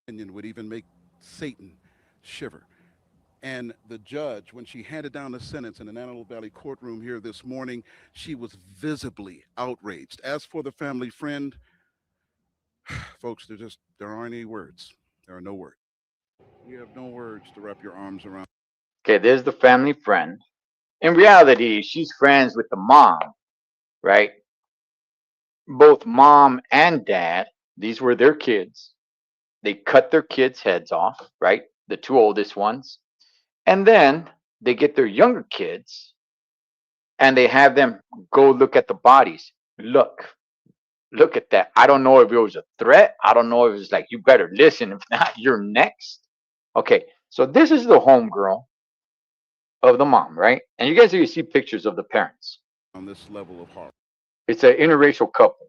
would even make Satan shiver. And the judge, when she handed down the sentence in an Antelope Valley courtroom here this morning, she was visibly outraged. As for the family friend, folks, there aren't any words. There are no words. You have no words to wrap your arms around. Okay, there's the family friend. In reality, she's friends with the mom, right? Both mom and dad, these were their kids. They cut their kids' heads off, right? The 2 oldest ones. And then they get their younger kids and they have them go look at the bodies. Look at that. I don't know if it was a threat. I don't know if it was like, you better listen. If not, you're next. Okay, so this is the homegirl of the mom, right? And you guys see pictures of the parents. On this level of horror. It's an interracial couple.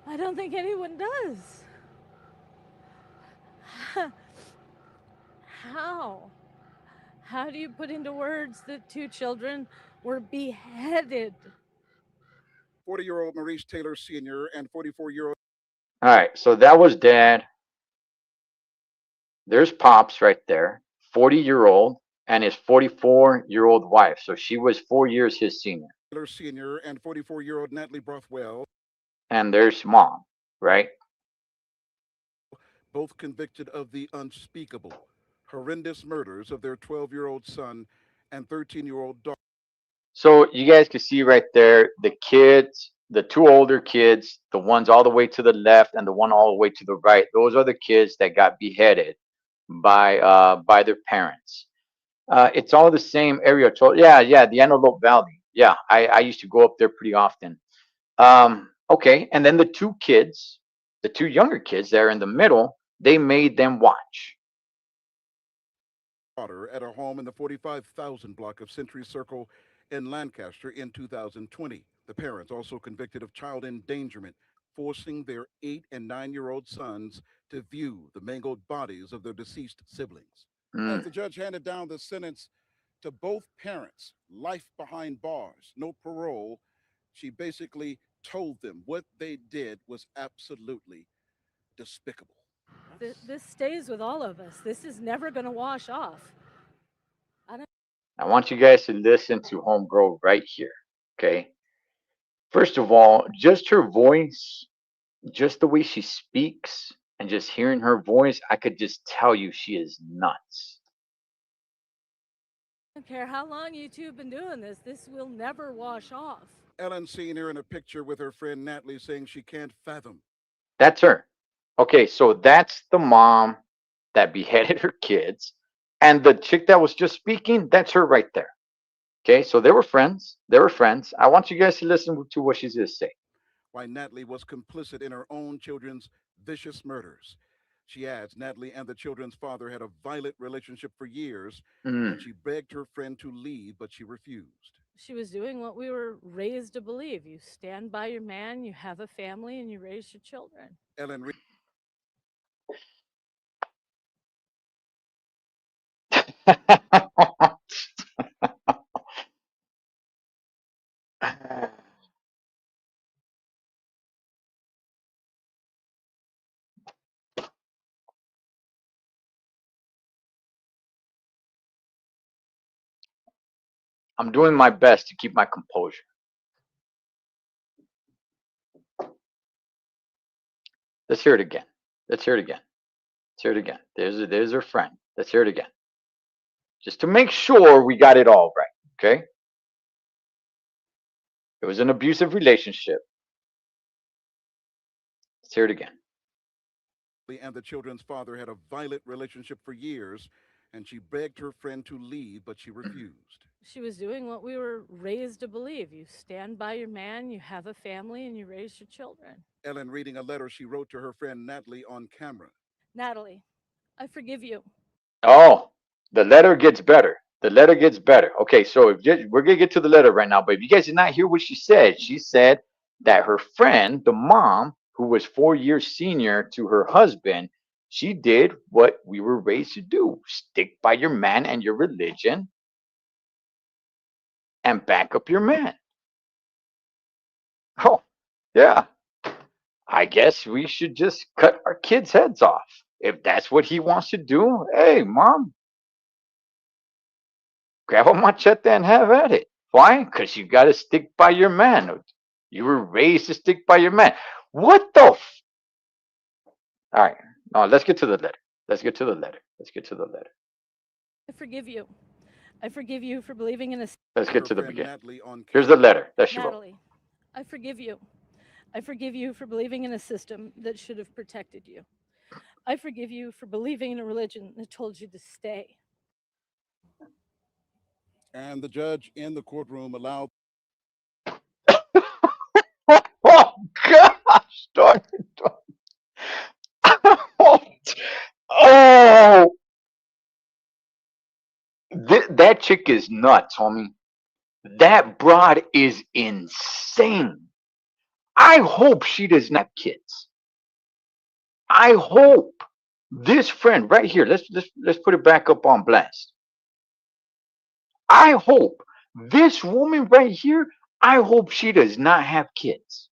I don't think anyone does. How? How do you put into words that 2 children were beheaded 40-year-old Maurice Taylor Sr. and 44-year-old. All right, so that was dad. There's Pops right there, 40-year-old, and his 44-year-old wife. So she was 4 years his senior. Taylor Sr. and 44-year-old Natalie Brothwell, And there's Mom, right? both convicted of the unspeakable, horrendous murders of their 12-year-old son and 13-year-old daughter. So you guys can see right there the kids, the two older kids, the ones all the way to the left and the one all the way to the right. Those are the kids that got beheaded by their parents. It's all the same area. Yeah, the Antelope Valley. Yeah, I used to go up there pretty often. Okay, and then the two kids, the two younger kids there in the middle, they made them watch. At a home in the 45,000 block of Century Circle in Lancaster in 2020. The parents also convicted of child endangerment, forcing their 8 and 9-year-old sons to view the mangled bodies of their deceased siblings. As the judge handed down the sentence to both parents, life behind bars, no parole, she basically told them what they did was absolutely despicable. This stays with all of us. This is never going to wash off. I want you guys to listen to Homegirl right here, okay? First of all, just her voice, just the way she speaks, and just hearing her voice, I could just tell you she is nuts. I don't care how long you two have been doing this. This will never wash off. Ellen seen her in a picture with her friend Natalie saying she can't fathom. That's her. Okay, so that's the mom that beheaded her kids. And the chick that was just speaking, that's her right there. Okay, so they were friends. They were friends. I want you guys to listen to what she's going to say. Why Natalie was complicit in her own children's vicious murders. She adds Natalie and the children's father had a violent relationship for years, and she begged her friend to leave, but she refused. She was doing what we were raised to believe. You stand by your man, you have a family, and you raise your children. Ellen I'm doing my best to keep my composure. Let's hear it again. Let's hear it again. Let's hear it again. There's her friend. Let's hear it again. Just to make sure we got it all right, okay? It was an abusive relationship. Let's hear it again. and the children's father had a violent relationship for years, and she begged her friend to leave, but she refused. She was doing what we were raised to believe. You stand by your man, you have a family, and you raise your children. Ellen reading a letter she wrote to her friend Natalie on camera. Natalie, I forgive you. Oh, the letter gets better. The letter gets better. Okay, so we're going to get to the letter right now, but if you guys did not hear what she said that her friend, the mom, who was 4 years senior to her husband, she did what we were raised to do. Stick by your man and your religion and back up your man. Oh, yeah. I guess we should just cut our kids' heads off. If that's what he wants to do, hey, mom, grab a machete and have at it. Why? Because you got to stick by your man. You were raised to stick by your man. What the? All right. No, let's get to the letter. Let's get to the letter. I forgive you. I forgive you for believing in a... Let's get to the Her friend beginning. Natalie on Here's the camera. letter that she wrote. Natalie, I forgive you. I forgive you for believing in a system that should have protected you. I forgive you for believing in a religion that told you to stay. And the judge in the courtroom allowed Oh, gosh. Darn it. Oh. That chick is nuts, homie. That broad is insane. I hope she does not have kids. I hope this friend right here, let's put it back up on blast. I hope this woman right here, I hope she does not have kids.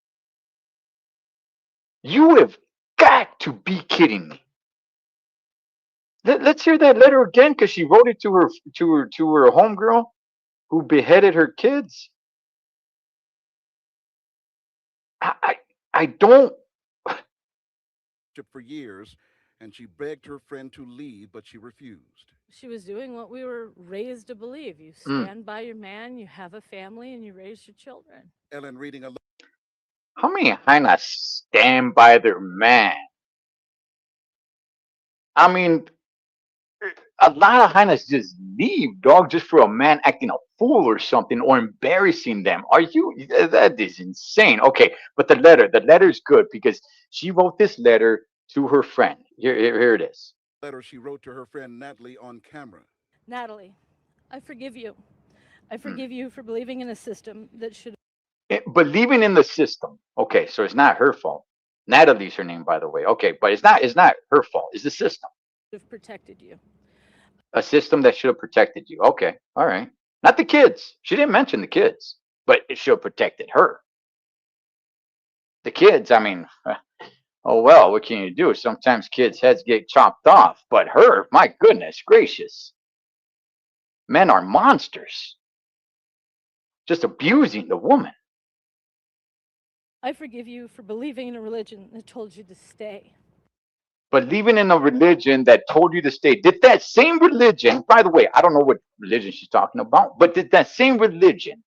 You have got to be kidding me. Let's hear that letter again, because she wrote it to her homegirl who beheaded her kids. I I, I don't. For years, and she begged her friend to leave, but she refused. She was doing what we were raised to believe. You Mm. stand by your man, you have a family, and you raise your children. Ellen reading a How many hyenas stand by their man? I mean, a lot of hyenas just leave, dog, just for a man acting a fool or something, or embarrassing them. Are you? That is insane. Okay, but the letter is good because she wrote this letter to her friend. Here it is. letter she wrote to her friend Natalie on camera. Natalie, I forgive you. I Mm. forgive you for believing in a system that should Believing in the system. Okay, so it's not her fault. Natalie's her name, by the way. Okay, but it's not her fault. It's the system. have protected you. A system that should have protected you. Okay, all right. Not the kids. She didn't mention the kids, but it should have protected her. The kids, I mean, oh well, what can you do? Sometimes kids' heads get chopped off, but her, my goodness gracious, men are monsters. Just abusing the woman. I forgive you for believing in a religion that told you to stay. Believing in a religion that told you to stay. Did that same religion, by the way, I don't know what religion she's talking about, but did that same religion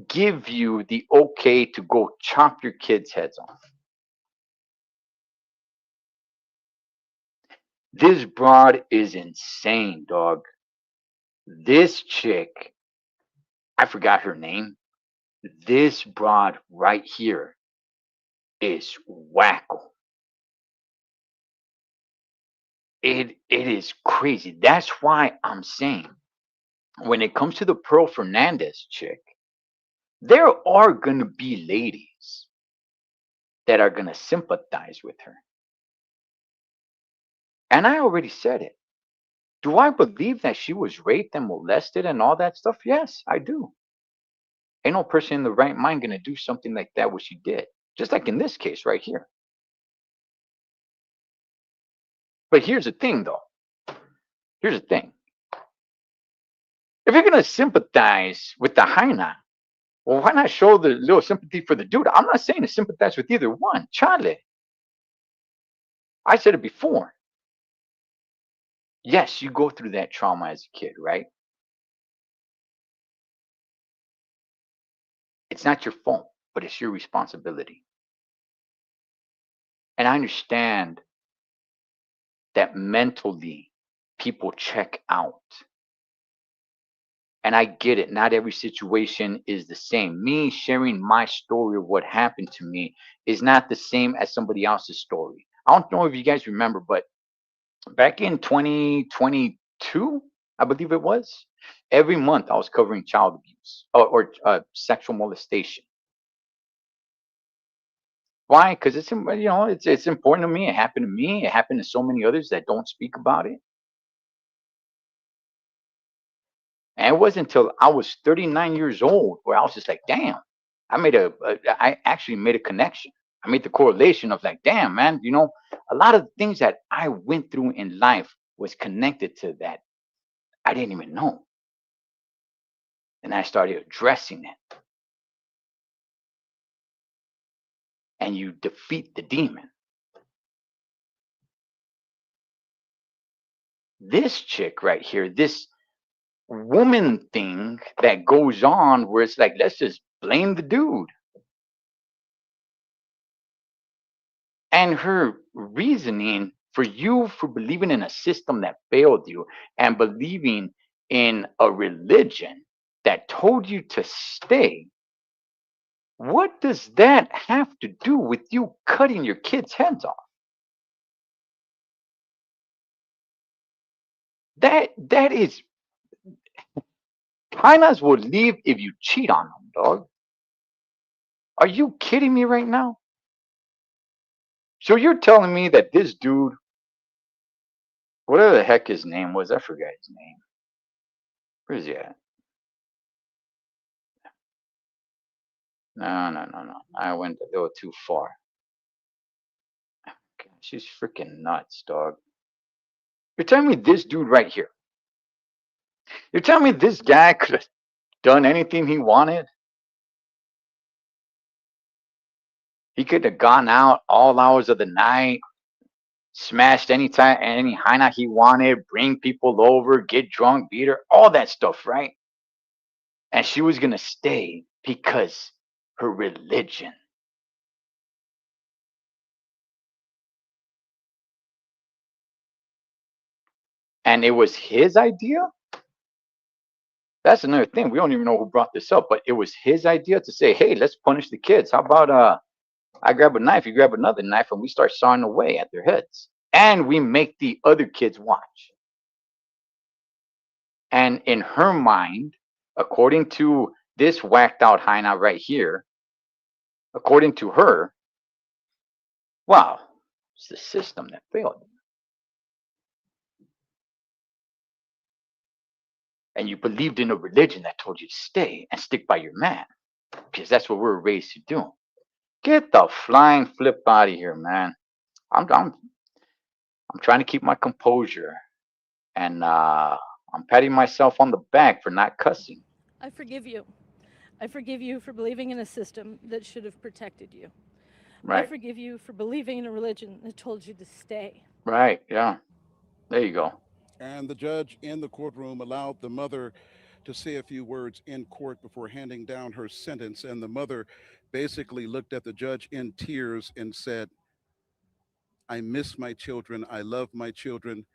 give you the okay to go chop your kids' heads off? This broad is insane, dog. This chick, I forgot her name. This broad right here is wacko. It is crazy. That's why I'm saying when it comes to the Pearl Fernandez chick, there are gonna be ladies that are gonna sympathize with her. And I already said it. Do I believe that she was raped and molested and all that stuff? Yes, I do. Ain't no person in the right mind gonna do something like that what she did. Just like in this case right here. But here's the thing though. Here's the thing. If you're gonna sympathize with the hyena, well, why not show the little sympathy for the dude? I'm not saying to sympathize with either one. Charlie. I said it before. Yes, you go through that trauma as a kid, right? It's not your fault, but it's your responsibility. And I understand that mentally people check out. And I get it. Not every situation is the same. Me sharing my story of what happened to me is not the same as somebody else's story. I don't know if you guys remember, but back in 2022, I believe it was, every month I was covering child abuse or sexual molestation. Why? Because it's important to me. It happened to me. It happened to so many others that don't speak about it. And it wasn't until I was 39 years old where I was just like, damn, I actually made a connection. I made the correlation of like, damn, man, a lot of things that I went through in life was connected to that. I didn't even know. And I started addressing it. And you defeat the demon. This chick right here, this woman thing that goes on where it's like, let's just blame the dude. And her reasoning for you for believing in a system that failed you and believing in a religion that told you to stay. What does that have to do with you cutting your kids' heads off? That is, hyenas will leave if you cheat on them, dog. Are you kidding me right now? So you're telling me that this dude, whatever the heck his name was, I forgot his name. Where is he at? No. I went a little too far. She's freaking nuts, dog. You're telling me this dude right here. You're telling me this guy could have done anything he wanted? He could have gone out all hours of the night, smashed any hyena he wanted, bring people over, get drunk, beat her, all that stuff, right? And she was gonna stay because her religion. And it was his idea? That's another thing. We don't even know who brought this up, but it was his idea to say, hey, let's punish the kids. How about I grab a knife, you grab another knife, and we start sawing away at their heads. And we make the other kids watch. And in her mind, according to this whacked out hyena right here, according to her, wow, it's the system that failed. And you believed in a religion that told you to stay and stick by your man, because that's what we were raised to do. Get the flying flip out of here, man. I'm trying to keep my composure, and I'm patting myself on the back for not cussing. I forgive you. I forgive you for believing in a system that should have protected you. I Right, forgive you for believing in a religion that told you to stay. right, yeah. There you go. And the judge in the courtroom allowed the mother to say a few words in court before handing down her sentence. And the mother basically looked at the judge in tears and said, I miss my children. I love my children.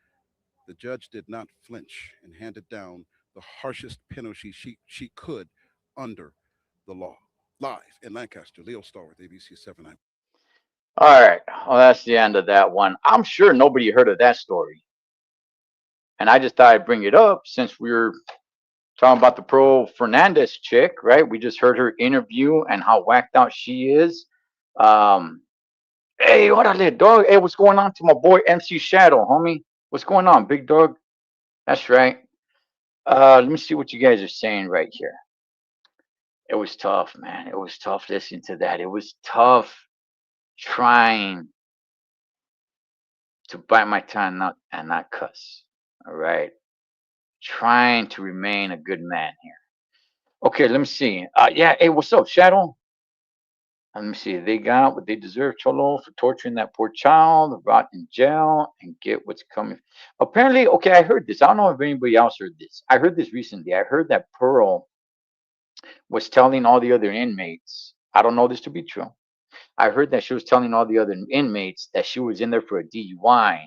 The judge did not flinch and handed down the harshest penalty she could under the law. Live in Lancaster, Leo Stallworth, ABC 7 9. All right. Well, that's the end of that one. I'm sure nobody heard of that story. And I just thought I'd bring it up since we were talking about the Pearl Fernandez chick, right? We just heard her interview and how whacked out she is. Hey, orale, dog. Hey, what's going on to my boy MC Shadow, homie? What's going on, big dog? That's right. Let me see what you guys are saying right here. It was tough, man. It was tough listening to that. It was tough trying to bite my tongue and not cuss. All right. Trying to remain a good man here. Okay, let me see. Yeah, hey, what's up, Shadow? Let me see. They got what they deserve, Cholo, for torturing that poor child, rot in jail, and get what's coming. Apparently, okay, I heard this. I don't know if anybody else heard this. I heard this recently. I heard that Pearl was telling all the other inmates. I don't know this to be true. I heard that she was telling all the other inmates that she was in there for a DUI.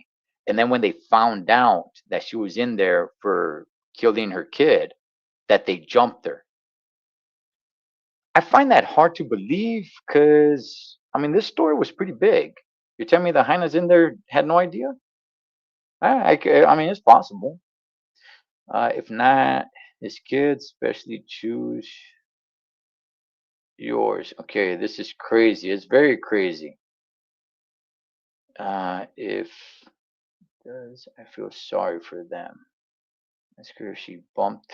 And then when they found out that she was in there for killing her kid, that they jumped her. I find that hard to believe because, I mean, this story was pretty big. You're telling me the hyenas in there had no idea? I mean, it's possible. If not, his kids, especially choose yours. Okay, this is crazy. It's very crazy. If does, I feel sorry for them. That's because she bumped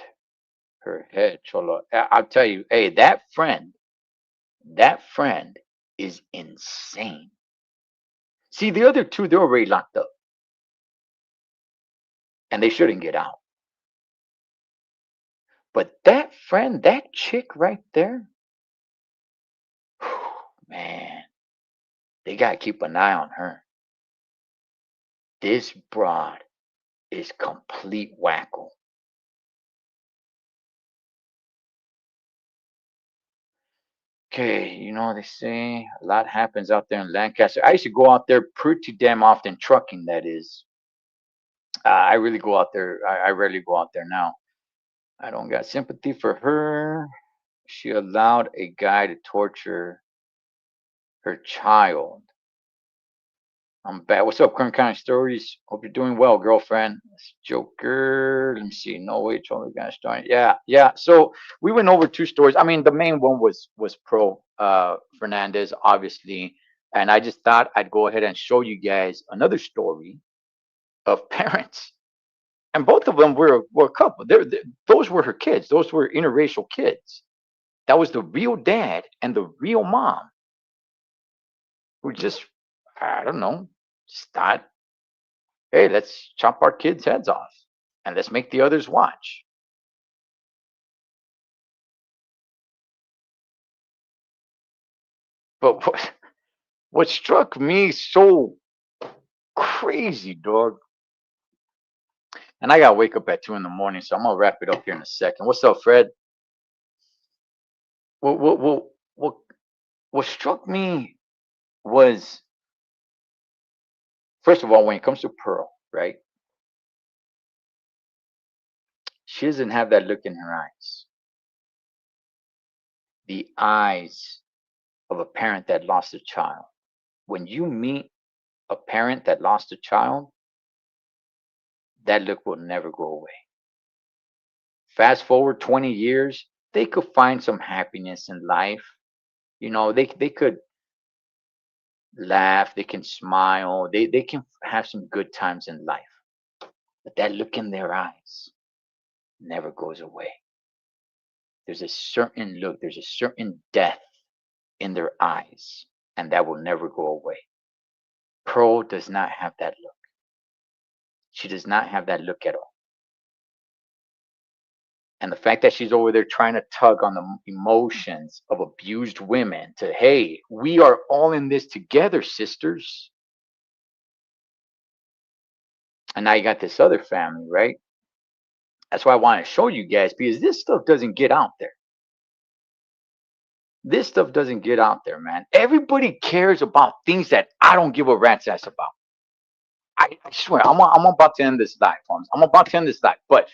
her head, Cholo. I'll tell you, hey, that friend is insane. See, the other two, they're already locked up. And they shouldn't get out. But that friend, that chick right there, man, they gotta keep an eye on her. This broad is complete wacko. Okay, you know what they say, a lot happens out there in Lancaster. I used to go out there pretty damn often, trucking, that is. I really go out there. I rarely go out there now. I don't got sympathy for her. She allowed a guy to torture her child. I'm bad. What's up, Kern County Stories? Hope you're doing well, girlfriend. It's Joker. Let me see. No way, totally got started. Yeah. So we went over two stories. I mean, the main one was Pro Fernandez, obviously, and I just thought I'd go ahead and show you guys another story of parents, and both of them were a couple. Those were her kids. Those were interracial kids. That was the real dad and the real mom who just, I don't know, just thought, hey, let's chop our kids' heads off and let's make the others watch. But what struck me so crazy, dog, and I gotta wake up at 2 in the morning, so I'm gonna wrap it up here in a second. What's up, Fred? What what struck me was, first of all, when it comes to Pearl, right? She doesn't have that look in her eyes. The eyes of a parent that lost a child. When you meet a parent that lost a child, that look will never go away. Fast forward 20 years, they could find some happiness in life. You know, they could laugh, they can smile, they can have some good times in life. But that look in their eyes never goes away. There's a certain look, there's a certain death in their eyes, and that will never go away. Pearl does not have that look. She does not have that look at all. And the fact that she's over there trying to tug on the emotions of abused women to, hey, we are all in this together, sisters. And now you got this other family, right? That's why I want to show you guys, because this stuff doesn't get out there. This stuff doesn't get out there, man. Everybody cares about things that I don't give a rat's ass about. I swear, I'm about to end this live, Holmes. I'm about to end this live. But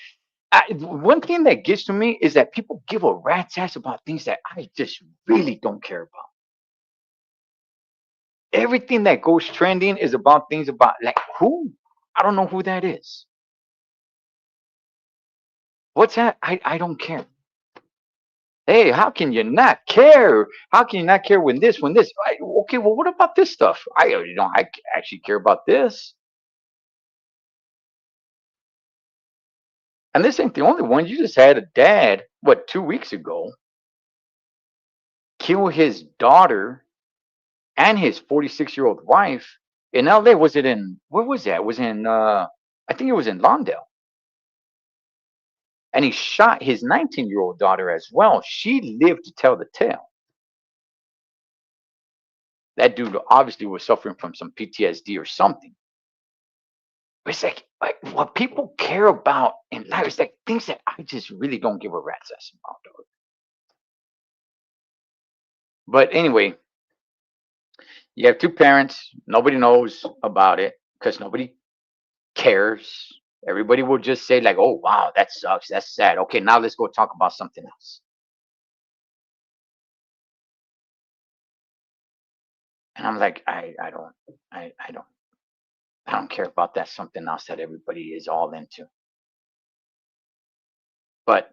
one thing that gets to me is that people give a rat's ass about things that I just really don't care about. Everything that goes trending is about things about, like, who? I don't know who that is. What's that? I don't care. Hey, how can you not care? How can you not care when this? Okay, well, what about this stuff? I actually care about this. And this ain't the only one. You just had a dad, 2 weeks ago, kill his daughter and his 46-year-old wife in LA. Was it in, where was that? It was in, I think it was in Lawndale. And he shot his 19-year-old daughter as well. She lived to tell the tale. That dude obviously was suffering from some PTSD or something. But it's like what people care about in life is like things that I just really don't give a rat's ass about, dog. But anyway, you have two parents. Nobody knows about it because nobody cares. Everybody will just say like, "Oh wow, that sucks. That's sad." Okay, now let's go talk about something else. And I'm like, I don't care about that something else that everybody is all into. But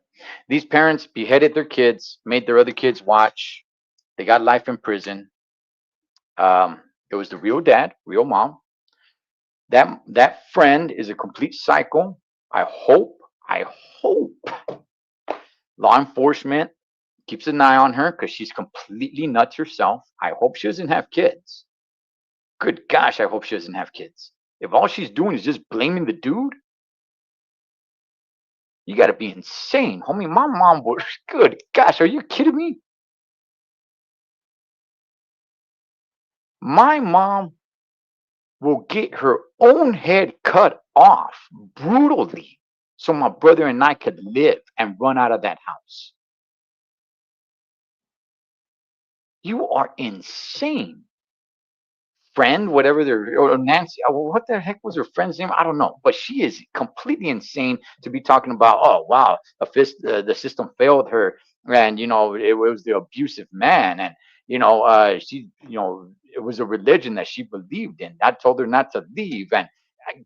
these parents beheaded their kids, made their other kids watch. They got life in prison. It was the real dad, real mom. That friend is a complete psycho. I hope law enforcement keeps an eye on her because she's completely nuts herself. I hope she doesn't have kids. Good gosh, I hope she doesn't have kids. If all she's doing is just blaming the dude, you got to be insane, homie. My mom was, good gosh, are you kidding me? My mom will get her own head cut off brutally so my brother and I could live and run out of that house. You are insane. Friend, whatever or Nancy, what the heck was her friend's name? I don't know, but she is completely insane to be talking about, oh wow, the system failed her, and it was the abusive man, and she, it was a religion that she believed in. I told her not to leave, and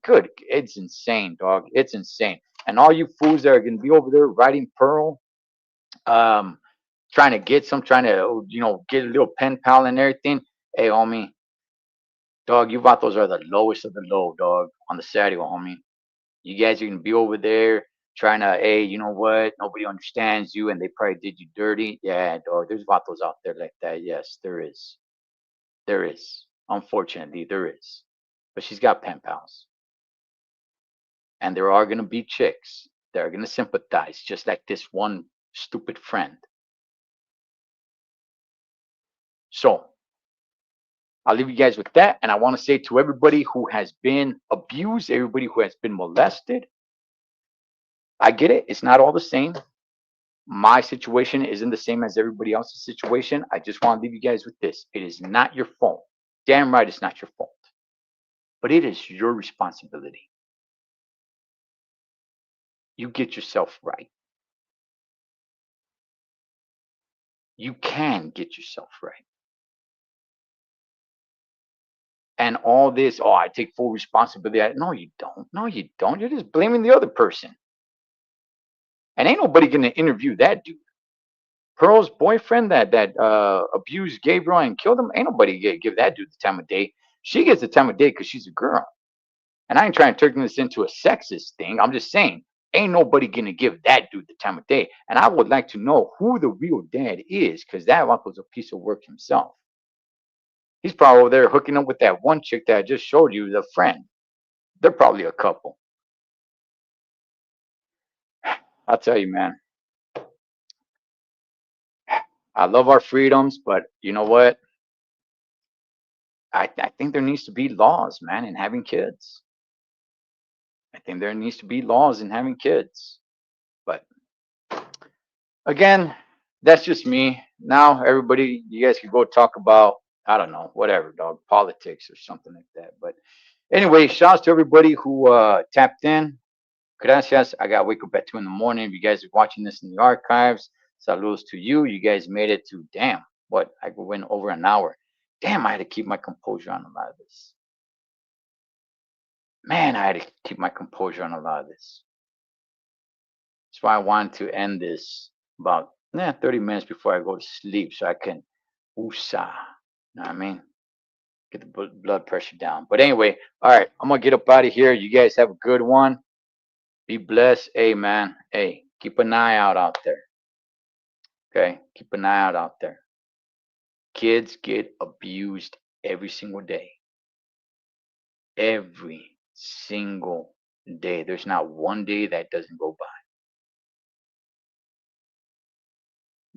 good, it's insane, dog. It's insane. And all you fools that are gonna be over there writing Pearl, trying to get get a little pen pal and everything. Hey, homie. Dog, you vatos are the lowest of the low, dog, on the Saturday, homie. You guys are going to be over there trying to, hey, you know what? Nobody understands you, and they probably did you dirty. Yeah, dog. There's vatos out there like that. Yes, there is. There is. Unfortunately, there is. But she's got pen pals, and there are gonna be chicks that are gonna sympathize, just like this one stupid friend. So I'll leave you guys with that. And I want to say to everybody who has been abused, everybody who has been molested, I get it. It's not all the same. My situation isn't the same as everybody else's situation. I just want to leave you guys with this. It is not your fault. Damn right, it's not your fault. But it is your responsibility. You get yourself right. You can get yourself right. And all this, oh, I take full responsibility. No, you don't. No, you don't. You're just blaming the other person. And ain't nobody gonna interview that dude. Pearl's boyfriend that abused Gabriel and killed him. Ain't nobody give that dude the time of day. She gets the time of day because she's a girl. And I ain't trying to turn this into a sexist thing. I'm just saying, ain't nobody gonna give that dude the time of day. And I would like to know who the real dad is, because that uncle's a piece of work himself. He's probably over there hooking up with that one chick that I just showed you, the friend. They're probably a couple. I'll tell you, man. I love our freedoms, but you know what? I think there needs to be laws, man, in having kids. I think there needs to be laws in having kids. But again, that's just me. Now, everybody, you guys can go talk about, I don't know, whatever, dog, politics or something like that. But anyway, shouts to everybody who tapped in. Gracias. I got to wake up at 2 in the morning. If you guys are watching this in the archives, saludos to you. You guys made it to, damn, what? I went over an hour. Damn, I had to keep my composure on a lot of this. Man, I had to keep my composure on a lot of this. That's why I wanted to end this about 30 minutes before I go to sleep so I can woosah. You know what I mean? Get the blood pressure down. But anyway, all right, I'm going to get up out of here. You guys have a good one. Be blessed. Hey, man. Hey, keep an eye out there. Okay? Keep an eye out there. Kids get abused every single day. Every single day. There's not one day that doesn't go by.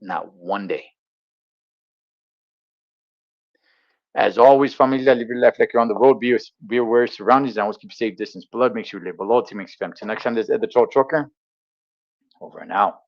Not one day. As always, familia, live your life like you're on the road. Be aware of surroundings and always keep safe distance. Blood, make sure you live below to make sure. Until next time, this is Ed the Troll Trucker. Over and out.